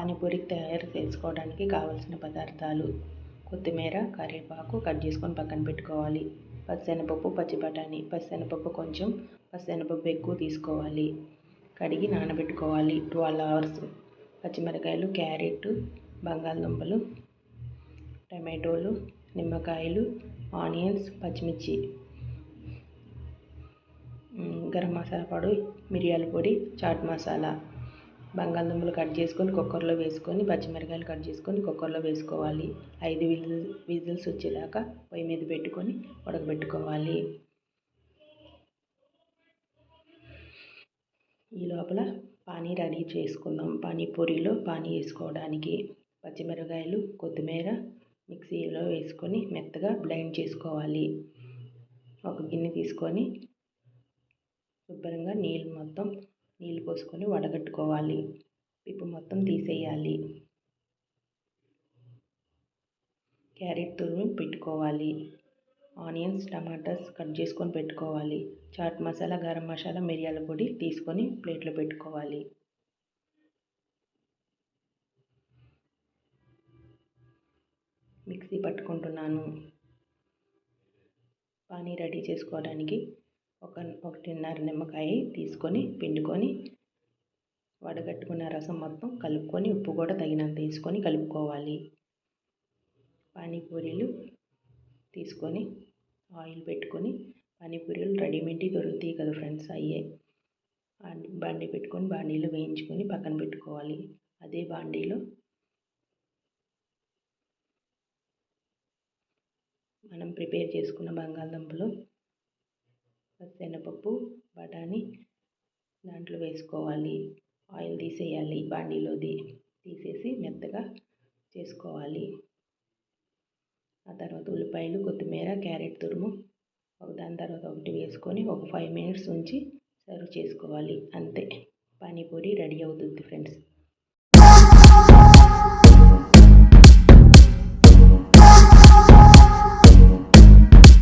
పానీపూరి తయారు చేసుకోవడానికి కావలసిన పదార్థాలు: కొత్తిమీర, కరివేపాకు కట్ చేసుకొని పక్కన పెట్టుకోవాలి. పచ్చెనపప్పు, పచ్చి బఠానీ. పచ్చెనపప్పు ఎక్కువ తీసుకోవాలి. కడిగి నానబెట్టుకోవాలి 12 hours. పచ్చిమిరకాయలు, క్యారెట్, బంగాళదుంపలు, టమాటోలు, నిమ్మకాయలు, ఆనియన్స్, పచ్చిమిర్చి, గరం మసాలా పొడి, మిరియాల పొడి, చాట్ మసాలా. బంగాళదుంపలు కట్ చేసుకొని కుక్కర్లో వేసుకొని, పచ్చిమిరకాయలు కట్ చేసుకొని కుక్కర్లో వేసుకోవాలి. 5 విజిల్స్ వచ్చేదాకా పొయ్యి మీద పెట్టుకొని ఉడకబెట్టుకోవాలి. ఈ లోపల పానీ రెడీ చేసుకుందాం. పానీపూరిలో పానీ వేసుకోవడానికి పచ్చిమిరకాయలు, కొత్తిమీర మిక్సీలో వేసుకొని మెత్తగా బ్లెండ్ చేసుకోవాలి. ఒక గిన్నె తీసుకొని శుభ్రంగా నీళ్ళు పోసుకొని వడగట్టుకోవాలి. పిప్పు మొత్తం తీసేయాలి. క్యారెట్ తురుము పెట్టుకోవాలి. ఆనియన్స్, టమాటాస్ కట్ చేసుకొని పెట్టుకోవాలి. చాట్ మసాలా, గరం మసాలా, మిరియాల పొడి తీసుకొని ప్లేట్లో పెట్టుకోవాలి. మిక్సీ పట్టుకుంటున్నాను. పానీ రెడీ చేసుకోవడానికి 1.5 నిమ్మకాయ తీసుకొని పిండుకొని వడగట్టుకున్న రసం మొత్తం కలుపుకొని ఉప్పు కూడా తగినంత వేసుకొని కలుపుకోవాలి. పానీపూరీలు తీసుకొని ఆయిల్ పెట్టుకొని, పానీపూరీలు రెడీమేడ్ దొరుకుతాయి కదా ఫ్రెండ్స్, అయ్యే బాండీ పెట్టుకొని బాండీలో వేయించుకొని పక్కన పెట్టుకోవాలి. అదే బాండీలో మనం ప్రిపేర్ చేసుకున్న బంగాళదుంపలు, శనగపప్పు, బఠానీ దాంట్లో వేసుకోవాలి. ఆయిల్ తీసేయాలి. బాండీలోది తీసేసి మెత్తగా చేసుకోవాలి. ఆ తర్వాత ఉల్లిపాయలు, కొత్తిమీర, క్యారెట్ తురుము ఒకదాని తర్వాత ఒకటి వేసుకొని ఒక 5 minutes ఉంచి సర్వ్ చేసుకోవాలి. అంతే, పానీపూరి రెడీ అవుతుంది ఫ్రెండ్స్.